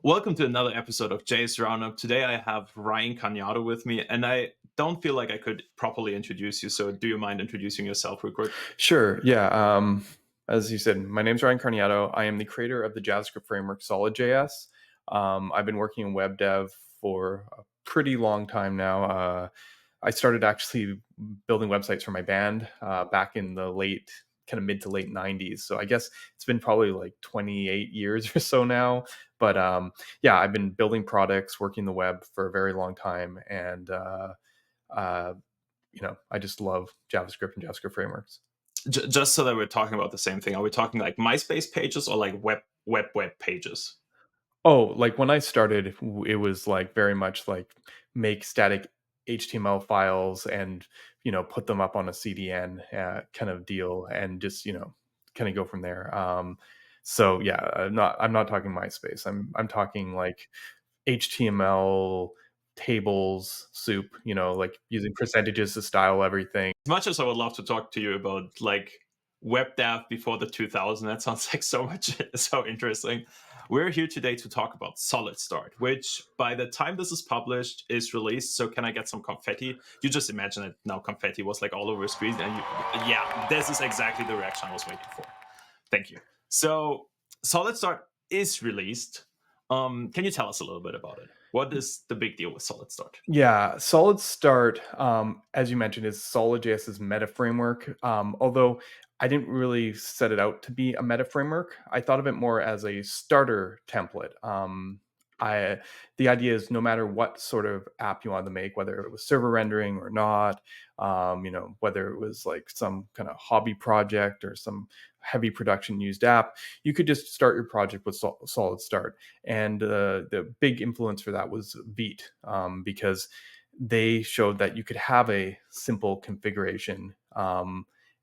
Welcome to another episode of Jay's Roundup. Today I have Ryan Carniato with me, and I don't feel like I could properly introduce you, so do you mind introducing yourself real quick? Sure. Yeah. As you said, my name's Ryan Carniato. I am the creator of the JavaScript framework SolidJS. I've been working in web dev for a pretty long time now. I started actually building websites for my band back in the mid to late 90s. So I guess it's been probably like 28 years or so now. But yeah, I've been building products, working the web for a very long time. And, uh, I just love JavaScript and JavaScript frameworks. Just so that we're talking about the same thing, are we talking like MySpace pages or like web pages? Oh, like when I started, it was like very much like make static HTML files and put them up on a CDN kind of deal, and just kind of go from there. So yeah, I'm not talking MySpace. I'm talking like HTML tables soup. Like using percentages to style everything. As much as I would love to talk to you about like web dev before the 2000, that sounds like so interesting. We're here today to talk about SolidStart, which by the time this is published is released. So can I get some confetti? You just imagine it now. Confetti was like all over the screen, and yeah, this is exactly the reaction I was waiting for. Thank you. So SolidStart is released. Can you tell us a little bit about it? What is the big deal with SolidStart? Yeah, SolidStart, as you mentioned, is SolidJS's meta framework. Although I didn't really set it out to be a meta framework, I thought of it more as a starter template. I The idea is no matter what sort of app you wanted to make, whether it was server rendering or not, whether it was like some kind of hobby project or some heavy production used app, you could just start your project with SolidStart. And the big influence for that was Vite, because they showed that you could have a simple configuration,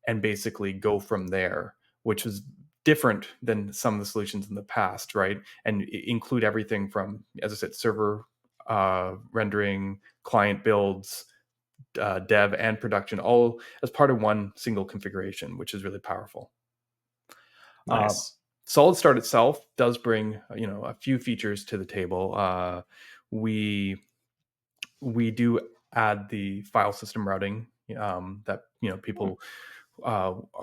and basically go from there, which was different than some of the solutions in the past, right? And include everything from, as I said, server rendering, client builds, dev, and production, all as part of one single configuration, which is really powerful. Nice. SolidStart itself does bring a few features to the table. We do add the file system routing, that people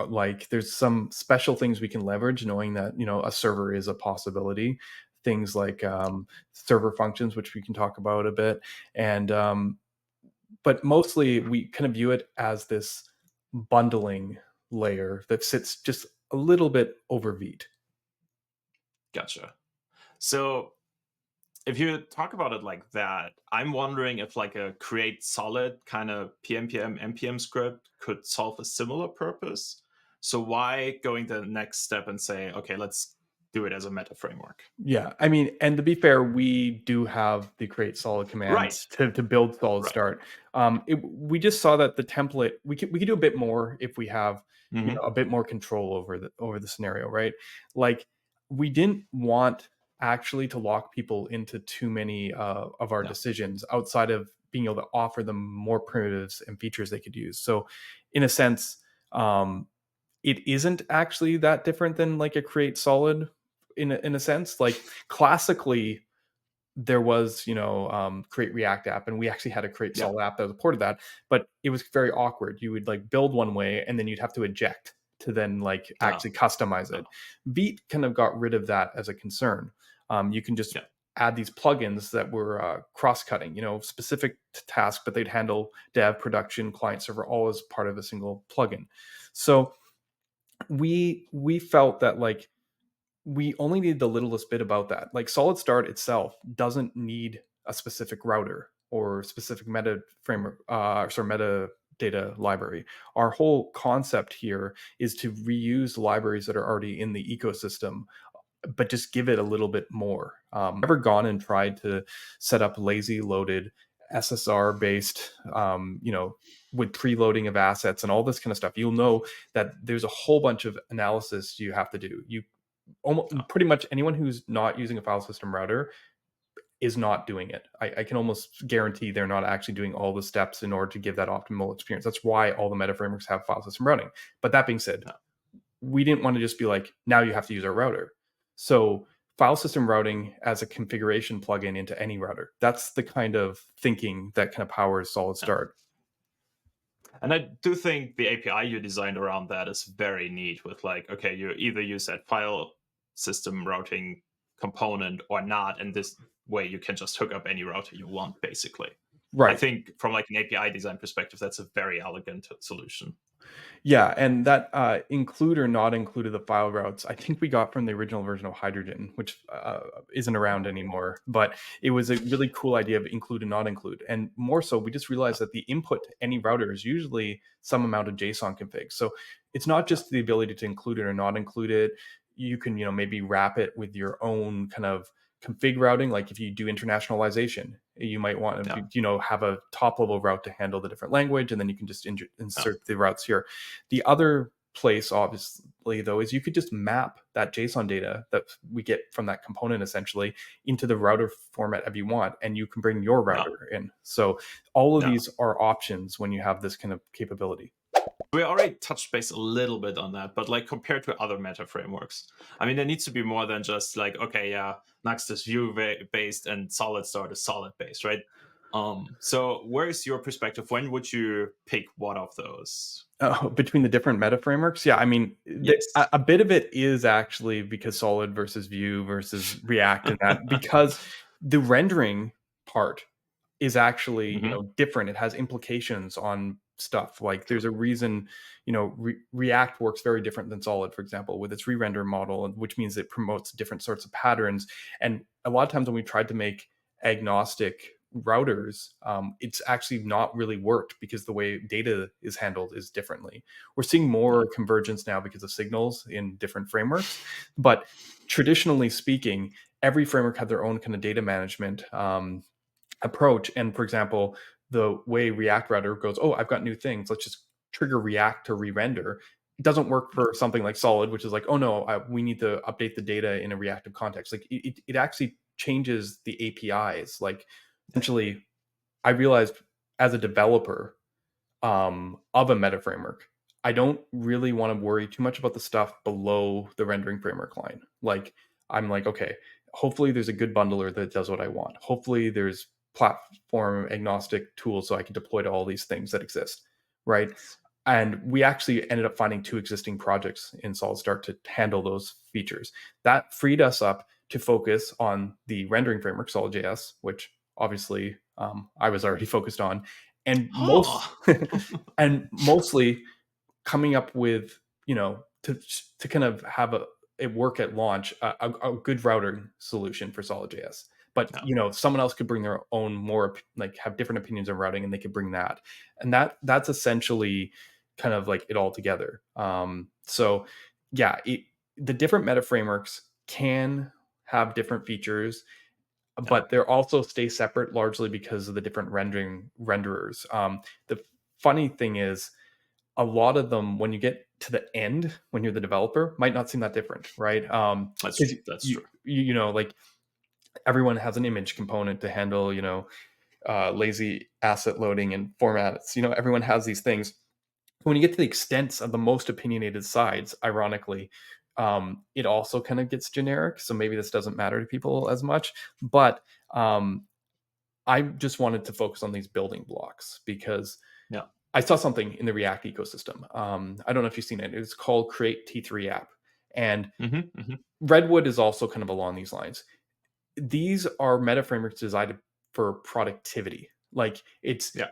like. There's some special things we can leverage, knowing that a server is a possibility. Things like server functions, which we can talk about a bit, and but mostly we kind of view it as this bundling layer that sits just a little bit over Vite. Gotcha. So if you talk about it like that, I'm wondering if like a create solid kind of PMPM npm script could solve a similar purpose. So why going the next step and say, okay, let's do it as a meta framework? Yeah, I mean, and to be fair, we do have the create solid Right. commands to build solid Right. start. We just saw that the template, we could do a bit more if we have Hmm. a bit more control over the scenario, right? Like, we didn't want actually to lock people into too many of our No. decisions outside of being able to offer them more primitives and features they could use. So, in a sense, it isn't actually that different than like a create solid, in a sense. Like, classically, there was create react app, and we actually had a create Yeah. solid app that was a port of that, but it was very awkward. You would like build one way, and then you'd have to eject to then like No. actually customize No. it. Vite kind of got rid of that as a concern. You can just Yeah. add these plugins that were cross-cutting, specific to task, but they'd handle dev, production, client server, all as part of a single plugin. So we felt that like we only need the littlest bit about that. Like, SolidStart itself doesn't need a specific router or specific meta framework, metadata library. Our whole concept here is to reuse libraries that are already in the ecosystem, but just give it a little bit more. Ever gone and tried to set up lazy loaded SSR based, with preloading of assets and all this kind of stuff, you'll know that there's a whole bunch of analysis you have to do. You almost No. pretty much anyone who's not using a file system router is not doing it. I can almost guarantee they're not actually doing all the steps in order to give that optimal experience. That's why all the meta frameworks have file system routing. But that being said, No. we didn't want to just be like, now you have to use our router. So file system routing as a configuration plugin into any router. That's the kind of thinking that kind of powers Yeah. SolidStart. And I do think the API you designed around that is very neat with like, okay, you either use that file system routing component or not. And this way you can just hook up any router you want, basically. I Right. think from like an API design perspective, that's a very elegant solution. Yeah, and that include or not include of the file routes, I think we got from the original version of Hydrogen, which isn't around anymore. But it was a really cool idea of include and not include. And more so, we just realized that the input to any router is usually some amount of JSON config. So it's not just the ability to include it or not include it. You can, maybe wrap it with your own kind of config routing. Like if you do internationalization, you might want to, have a top level route to handle the different language, and then you can just insert the routes here. The other place, obviously, though, is you could just map that JSON data that we get from that component essentially into the router format if you want, and you can bring your router in. So all of these are options when you have this kind of capability. We already touched base a little bit on that, but like compared to other meta frameworks, I mean, there needs to be more than just like, okay, yeah, Next is view based and SolidStart is solid based, right? So where is your perspective? When would you pick one of those? Between the different meta frameworks, yeah, I mean, Yes. a bit of it is actually because Solid versus Vue versus React, and that because the rendering part is actually different. It has implications on stuff. Like there's a reason React works very different than Solid, for example, with its re-render model, which means it promotes different sorts of patterns. And a lot of times when we tried to make agnostic routers, it's actually not really worked because the way data is handled is differently. We're seeing more convergence now because of signals in different frameworks, but traditionally speaking, every framework had their own kind of data management approach. And for example, the way React router goes, oh, I've got new things, let's just trigger React to re-render. It doesn't work for something like Solid, which is like, oh no, we need to update the data in a reactive context. Like it actually changes the APIs. Like essentially, I realized as a developer of a meta framework, I don't really want to worry too much about the stuff below the rendering framework line. Like I'm like, okay, hopefully there's a good bundler that does what I want. Hopefully there's platform agnostic tools so I can deploy to all these things that exist, right? And we actually ended up finding 2 existing projects in SolidStart to handle those features. That freed us up to focus on the rendering framework, SolidJS, which obviously I was already focused on, and and mostly coming up with to kind of have it work at launch a good routing solution for SolidJS. But someone else could bring their own more like have different opinions on routing, and they could bring that, and that's essentially kind of like it all together. So yeah, the different meta frameworks can have different features, but they're also stay separate largely because of the different renderers. The funny thing is, a lot of them, when you get to the end, when you're the developer, might not seem that different, right? That's true. Like everyone has an image component to handle, lazy asset loading and formats. Everyone has these things. When you get to the extents of the most opinionated sides, ironically, it also kind of gets generic. So maybe this doesn't matter to people as much. But I just wanted to focus on these building blocks because I saw something in the React ecosystem. I don't know if you've seen it. It's called Create T3 App. And Redwood is also kind of along these lines. These are meta frameworks designed for productivity. Like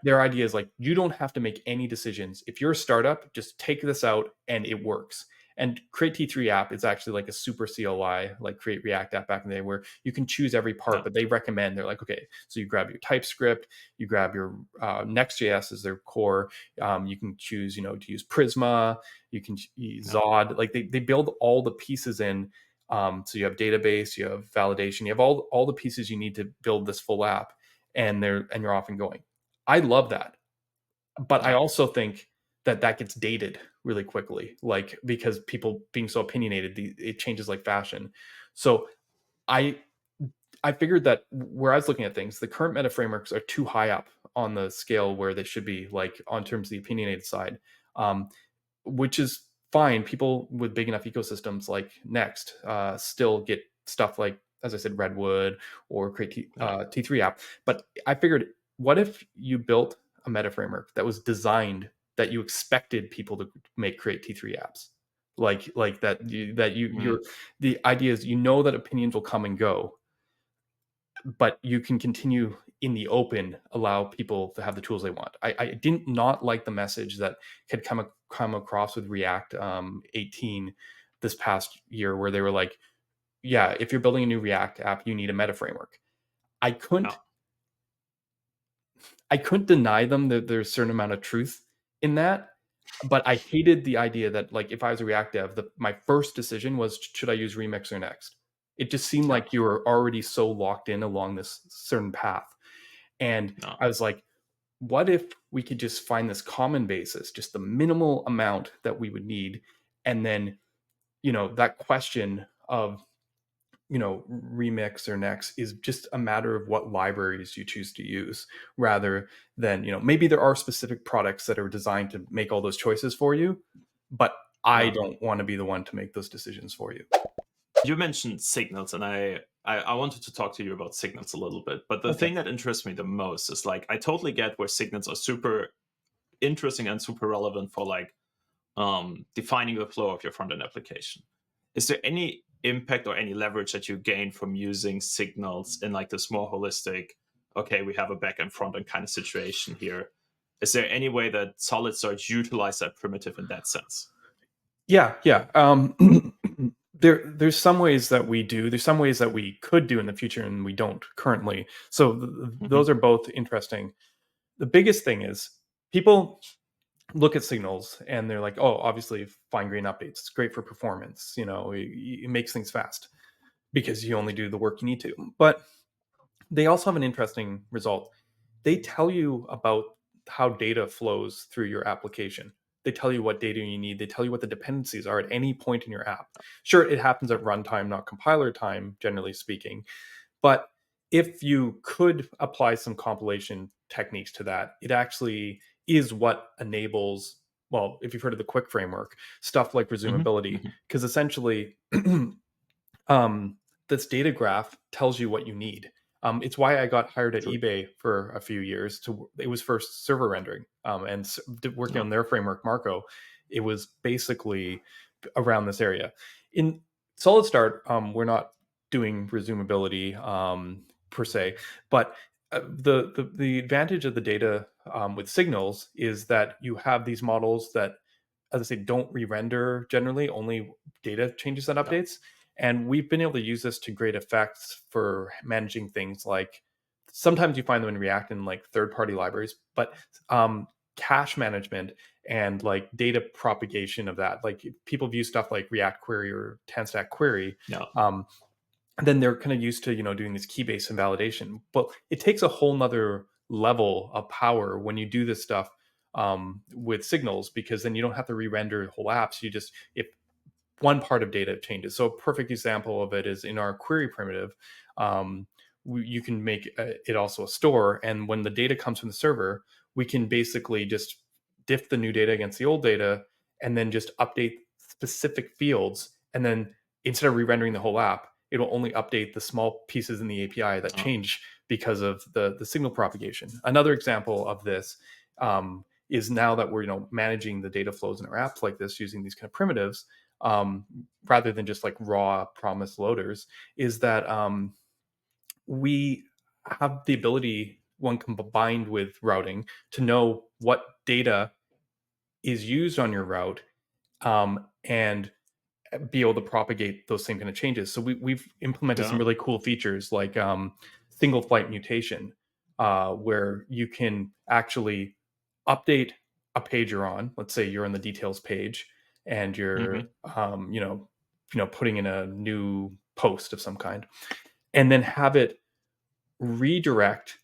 their idea is like, you don't have to make any decisions. If you're a startup, just take this out and it works. And Create T3 App is actually like a super CLI, like Create React App back in the day, where you can choose every part, but they recommend, they're like, okay, so you grab your TypeScript, you grab your Next.js as their core. You can choose, to use Prisma, you can use Zod. Like they build all the pieces in. So you have database, you have validation, you have all the pieces you need to build this full app, and you're off and going. I love that, but I also think that gets dated really quickly, like because people being so opinionated, it changes like fashion. So I figured that where I was looking at things, the current meta frameworks are too high up on the scale where they should be, like on terms of the opinionated side, which is fine. People with big enough ecosystems like Next still get stuff like, as I said, Redwood or create Yeah. T3 app. But I figured, what if you built a meta framework that was designed that you expected people to create T3 apps? Like that Mm. you're the idea is, that opinions will come and go, but you can continue in the open, allow people to have the tools they want. I did not like the message that had come across with React 18 this past year, where they were like, yeah, if you're building a new React app, you need a meta framework. I Yeah. couldn't I couldn't deny them that there's a certain amount of truth in that, but I hated the idea that, like, if I was a React dev, my first decision was, should I use Remix or Next? It just seemed Yeah. like you were already so locked in along this certain path. And Yeah. I was like, what if we could just find this common basis, just the minimal amount that we would need? And then, that question of, Remix or Next is just a matter of what libraries you choose to use, rather than, maybe there are specific products that are designed to make all those choices for you, but I Yeah. don't want to be the one to make those decisions for you. You mentioned Signals, and I wanted to talk to you about Signals a little bit. But the Okay. thing that interests me the most is, like, I totally get where Signals are super interesting and super relevant for, like, defining the flow of your front end application. Is there any impact or any leverage that you gain from using Signals in, like, this more holistic, okay, we have a back end front end kind of situation here? Is there any way that SolidStart utilize that primitive in that sense? Yeah, yeah. There's some ways that we do. There's some ways that we could do in the future, and we don't currently. So Hmm. those are both interesting. The biggest thing is, people look at Signals and they're like, oh, obviously fine grain updates. It's great for performance. It makes things fast because you only do the work you need to. But they also have an interesting result. They tell you about how data flows through your application. They tell you what data you need. They tell you what the dependencies are at any point in your app. Sure, it happens at runtime, not compiler time, generally speaking. But if you could apply some compilation techniques to that, it actually is what enables, well, if you've heard of the Quick framework, stuff like Hmm. resumability, Hmm. because essentially um, this data graph tells you what you need. It's why I got hired at True. eBay for a few years. It was for server rendering, and working Yeah. on their framework, Marco. It was basically around this area. In SolidStart, we're not doing resumability per se, but the advantage of the data with Signals is that you have these models that, as I say, don't re-render generally, only data changes and Yeah. updates. And we've been able to use this to great effects for managing things like, sometimes you find them in React and like third-party libraries, but cache management and like data propagation of that. Like, if people view stuff like React Query or TanStack Query, Yeah. um, then they're kind of used to doing this key-based invalidation. But it takes a whole nother level of power when you do this stuff with Signals, because then you don't have to re-render whole apps. You just, if one part of data changes. So a perfect example of it is in our query primitive. You can make it also a store, and when the data comes from the server, we can basically just diff the new data against the old data, and then just update specific fields. And then instead of re-rendering the whole app, it'll only update the small pieces in the API that Oh. change because of the signal propagation. Another example of this is, now that we're managing the data flows in our apps like this using these kind of primitives, um, rather than just like raw promise loaders, is that we have the ability, when combined with routing, to know what data is used on your route, and be able to propagate those same kind of changes. So we've implemented some Yeah. really cool features like single flight mutation, where you can actually update a page you're on. Let's say you're on the details page, and Hmm. you're putting in a new post of some kind, and then have it redirect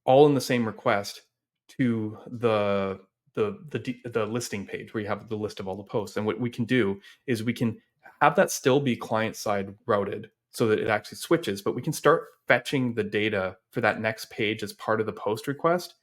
all in the same request to the listing page where you have the list of all the posts. And what we can do is, we can have that still be client side routed so that it actually switches, but we can start fetching the data for that next page as part of the post request,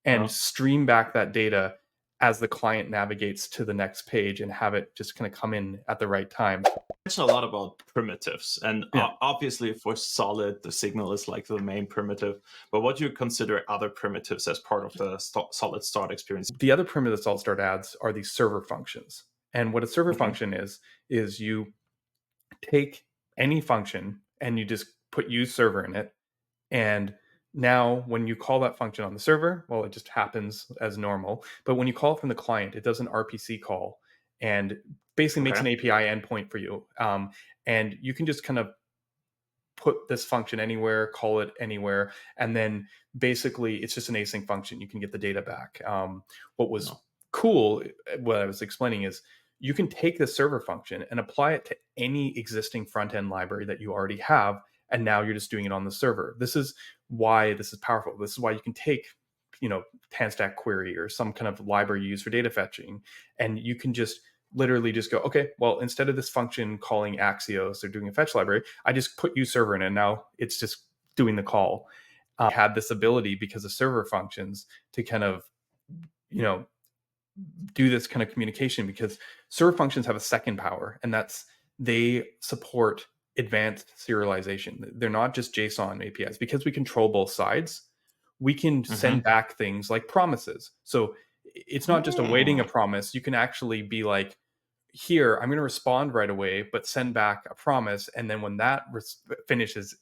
and Yeah. stream back that data as the client navigates to the next page, and have it just kind of come in at the right time. mentioned a lot about primitives, and Yeah. obviously for Solid, the signal is like the main primitive. But what do you consider other primitives as part of the Solid Start experience? The other primitive that SolidStart adds are these server functions. And what a server Okay. function is you take any function and you just put use server in it. And now when you call that function on the server, well, it just happens as normal. But when you call it from the client, it does an RPC call and basically makes Okay. an API endpoint for you. And you can just kind of put this function anywhere, call it anywhere, and then basically it's just an async function. You can get the data back. What was No. cool, what I was explaining is you can take the server function and apply it to any existing front end library that you already have, and now you're just doing it on the server. This is why this is powerful. This is why you can take, Tanstack query or some kind of library used for data fetching, and you can just literally just go, okay, well, instead of this function calling Axios or doing a fetch library, I just put use server in it. And now it's just doing the call. Had this ability because of server functions to kind of, you know, do this kind of communication, because server functions have a second power, and that's they support advanced serialization. They're not just JSON APIs. Because we control both sides, we can Mm-hmm. send back things like promises. So it's not just awaiting a promise. You can actually be like, here, I'm going to respond right away, but send back a promise. And then when that finishes,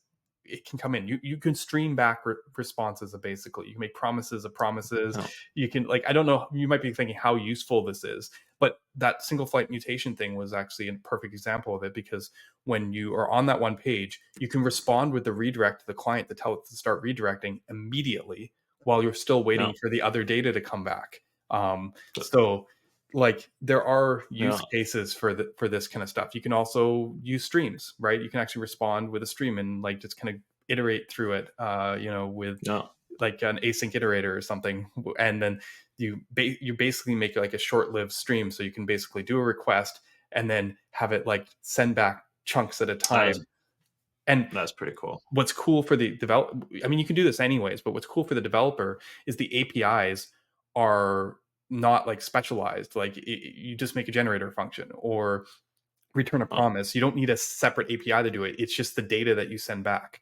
it can come in. You can stream back responses. Basically, you can make promises of promises. No. You can, like, I don't know, you might be thinking how useful this is, but that single flight mutation thing was actually a perfect example of it, because when you are on that one page, you can respond with the redirect to the client to tell it to start redirecting immediately while you're still waiting No. for the other data to come back. Good. So like there are use Yeah. cases for this kind of stuff. You can also use streams, right? You can actually respond with a stream and like just kind of iterate through it, with No. like an async iterator or something, and then you basically make like a short-lived stream, so you can basically do a request and then have it like send back chunks at a That is time. And that's pretty cool. what's cool for the develop I mean, you can do this anyways, but what's cool for the developer is the APIs are not like specialized. Like you just make a generator function or return a Oh. promise. You don't need a separate API to do it. It's just the data that you send back.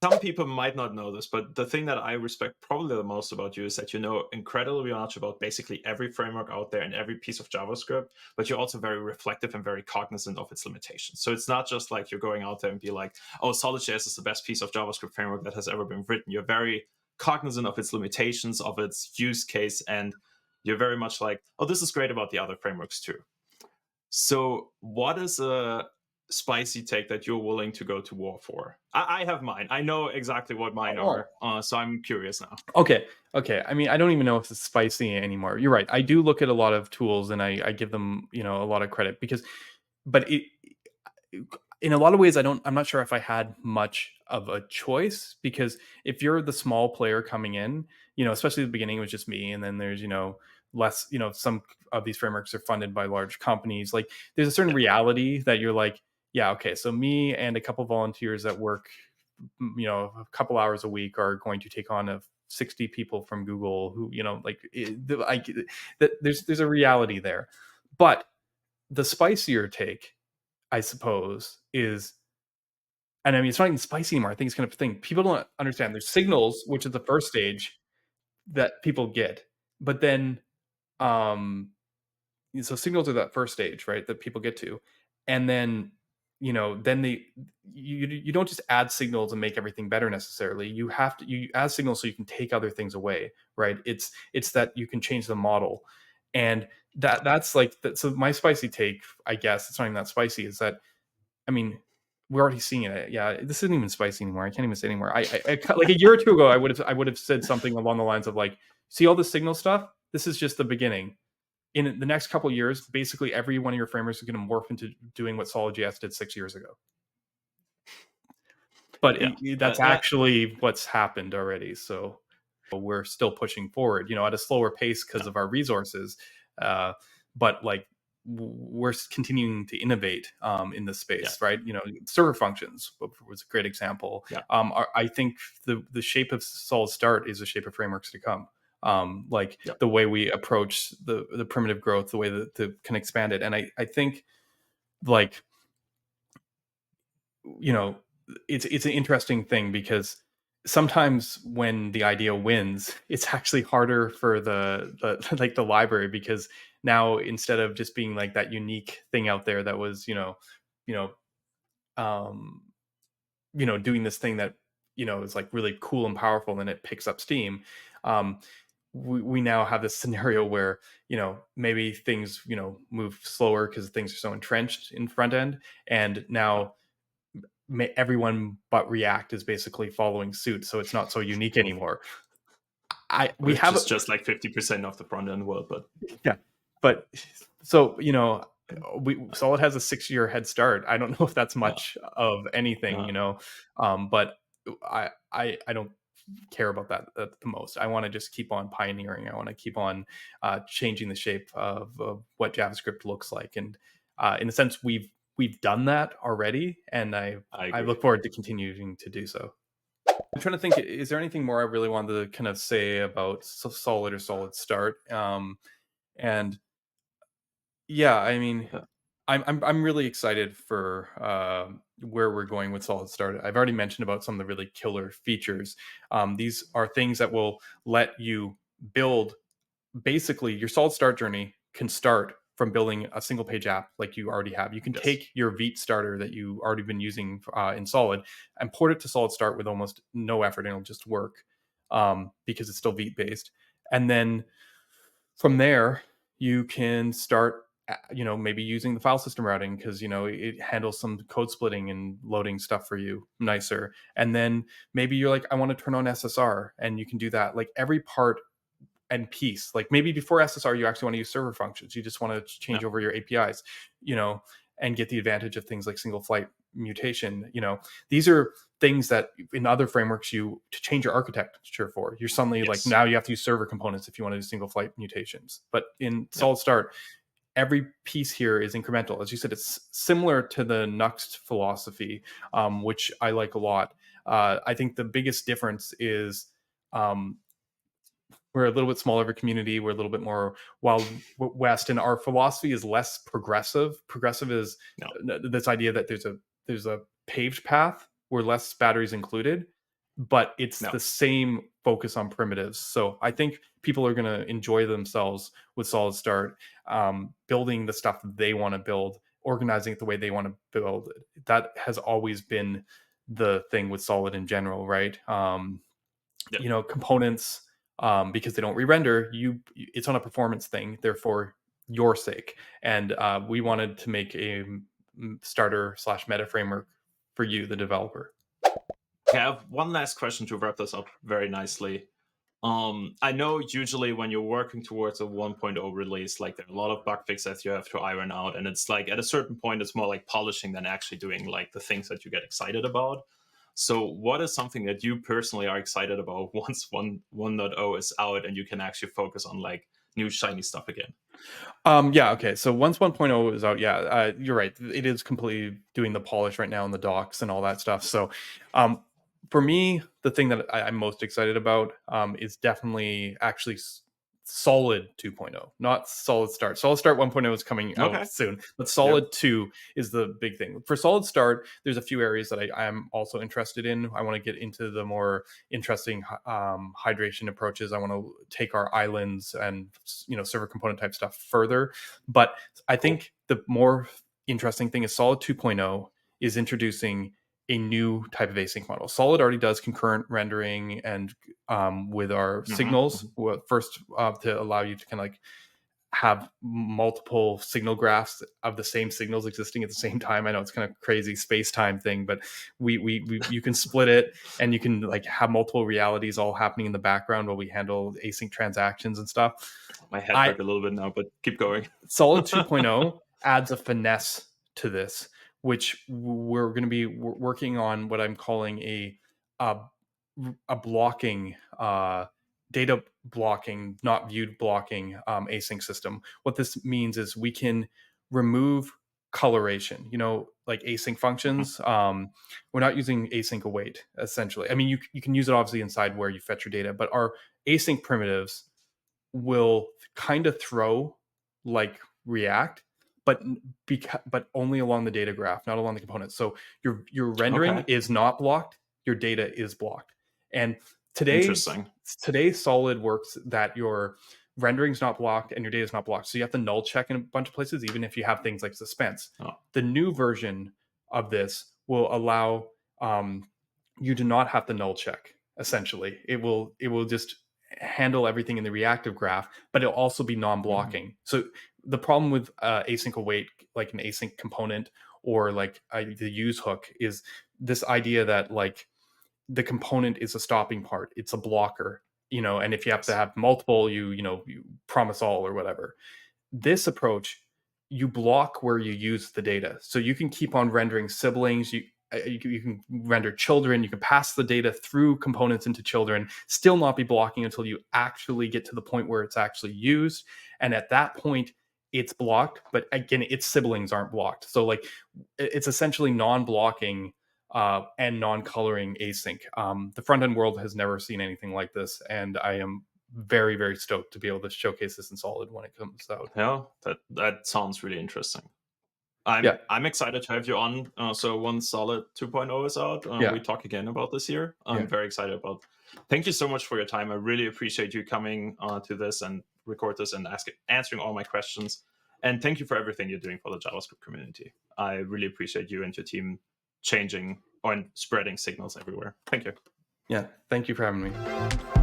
Some people might not know this, but the thing that I respect probably the most about you is that you know incredibly much about basically every framework out there and every piece of JavaScript, but you're also very reflective and very cognizant of its limitations. So it's not just like you're going out there and be like, oh, SolidJS is the best piece of JavaScript framework that has ever been written. You're very cognizant of its limitations, of its use case, and you're very much like, oh, this is great about the other frameworks too. So, what is a spicy take that you're willing to go to war for? I have mine. I know exactly what mine Oh, are. So I'm curious now. okay. Okay. I mean, I don't even know if it's spicy anymore. You're right. I do look at a lot of tools and I give them, a lot of credit because, but in a lot of ways, I'm not sure if I had much of a choice, because if you're the small player coming in, especially at the beginning, it was just me. And then there's, less, some of these frameworks are funded by large companies. Like there's a certain Yeah. reality that you're like, yeah, okay. So me and a couple volunteers that work, a couple hours a week are going to take on 60 people from Google who, there's a reality there. But the spicier take, I suppose, is, and I mean, it's not even spicy anymore. I think it's kind of a thing. People don't understand. There's signals, which is the first stage that people get, but then, um, so signals are that first stage, right? That people get to, and then, then you don't just add signals and make everything better necessarily. You add signals so you can take other things away, right? It's that you can change the model, and that's like that. So my spicy take, I guess, it's not even that spicy, is that, I mean, we're already seeing it. Yeah, this isn't even spicy anymore. I can't even say anymore. Like a year or two ago, I would have said something along the lines of like, see all the signal stuff. This is just the beginning. In the next couple of years, basically every one of your framers is going to morph into doing what SolidJS did 6 years ago. But Yeah. that's actually what's happened already. So we're still pushing forward, at a slower pace because Yeah. of our resources. But like we're continuing to innovate in this space, Yeah. right? Server functions was a great example. Yeah. I think the shape of SolidStart is the shape of frameworks to come. Like Yeah. the way we approach the primitive growth, the way that can expand it, and I think like you know, it's an interesting thing because sometimes when the idea wins, it's actually harder for the like the library, because now instead of just being like that unique thing out there that was, you know, um, doing this thing that, is like really cool and powerful and it picks up steam. Um, we now have this scenario where, maybe things, move slower because things are so entrenched in front end. And now everyone but React is basically following suit, so it's not so unique anymore. We Which have is just like 50% of the front end world, but yeah, but so we Solid has a 6-year head start. I don't know if that's yeah, much of anything, yeah, but I don't care about that the most. I want to just keep on pioneering. I want to keep on changing the shape of what JavaScript looks like, and in a sense, we've done that already, and I I agree. look forward to continuing to do so. I'm trying to think. Is there anything more I really wanted to kind of say about Solid or Solid Start? And yeah, I mean, Yeah. I'm really excited for where we're going with Solid Start. I've already mentioned about some of the really killer features. These are things that will let you build, basically your Solid Start journey can start from building a single page app like you already have. You can Yes. take your Vite starter that you already been using in Solid and port it to Solid Start with almost no effort, and it'll just work because it's still Vite based. And then from there, you can start, maybe using the file system routing, because it handles some code splitting and loading stuff for you nicer. And then maybe you're like, I want to turn on SSR, and you can do that. Like every part and piece, like maybe before SSR you actually want to use server functions, you just want to Yeah. change over your APIs, and get the advantage of things like single flight mutation. These are things that in other frameworks you to change your architecture for, you're suddenly like, Yes. now you have to use server components if you want to do single flight mutations. But in Yeah. Solid Start, every piece here is incremental. As you said, it's similar to the Nuxt philosophy, which I like a lot. I think the biggest difference is, um, we're a little bit smaller of a community. We're a little bit more wild west, and our philosophy is less progressive. Progressive is No. this idea that there's a paved path where less batteries included, but it's No. the same focus on primitives. So I think people are going to enjoy themselves with Solid Start, building the stuff that they want to build, organizing it the way they want to build it. That has always been the thing with Solid in general, right? Yeah. Components, because they don't re-render, it's on a performance thing, therefore your sake. And we wanted to make a starter slash meta framework for you, the developer. I have one last question to wrap this up very nicely. I know usually when you're working towards a 1.0 release, like there are a lot of bug fixes you have to iron out, and it's like at a certain point, it's more like polishing than actually doing like the things that you get excited about. So, what is something that you personally are excited about once 1.0 is out and you can actually focus on like new shiny stuff again? Yeah, okay. So once 1.0 is out, yeah, you're right. It is completely doing the polish right now in the docs and all that stuff. So, um, for me, the thing that I'm most excited about is definitely actually Solid 2.0, not Solid Start. Solid Start 1.0 is coming out Okay. soon, but Yep. Solid 2 is the big thing. For Solid Start, there's a few areas that I am also interested in. I want to get into the more interesting hydration approaches. I want to take our islands and server component type stuff further. But I Cool. think the more interesting thing is Solid 2.0 is introducing a new type of async model. Solid already does concurrent rendering, and with our signals, Hmm. first to allow you to kind of like have multiple signal graphs of the same signals existing at the same time. I know it's kind of crazy space time thing, but we you can split it, and you can like have multiple realities all happening in the background while we handle async transactions and stuff. My head I hurt a little bit now, but keep going. Solid 2.0 adds a finesse to this, which we're going to be working on what I'm calling a, a blocking, data blocking, not viewed blocking async system. What this means is we can remove coloration, like async Mhm. functions. We're not using async await, essentially. I mean, you can use it obviously inside where you fetch your data, but our async primitives will kind of throw like React, but but only along the data graph, not along the components. So your rendering Okay. is not blocked, your data is blocked. And today's Interesting. today's Solid works that your rendering's not blocked and your data is not blocked. So you have to null check in a bunch of places, even if you have things like suspense. Oh, The new version of this will allow you to not have to null check. Essentially, it will just handle everything in the reactive graph, but it'll also be non-blocking. So the problem with async await, like an async component or like the use hook, is this idea that like the component is a stopping part, it's a blocker, and if you have to yes. have multiple, you promise all or whatever. This approach, you block where you use the data, so you can keep on rendering siblings. You can render children. You can pass the data through components into children, still not be blocking until you actually get to the point where it's actually used. And at that point, it's blocked. But again, its siblings aren't blocked. So like, it's essentially non-blocking and non-coloring async. The front end world has never seen anything like this, and I am very, very stoked to be able to showcase this in Solid when it comes out. Yeah, that sounds really interesting. Yeah, I'm excited to have you on. So once Solid 2.0 is out, yeah, we talk again about this year. I'm yeah. very excited about. Thank you so much for your time. I really appreciate you coming to this and record this and answering all my questions. And thank you for everything you're doing for the JavaScript community. I really appreciate you and your team changing and spreading signals everywhere. Thank you. Yeah, thank you for having me.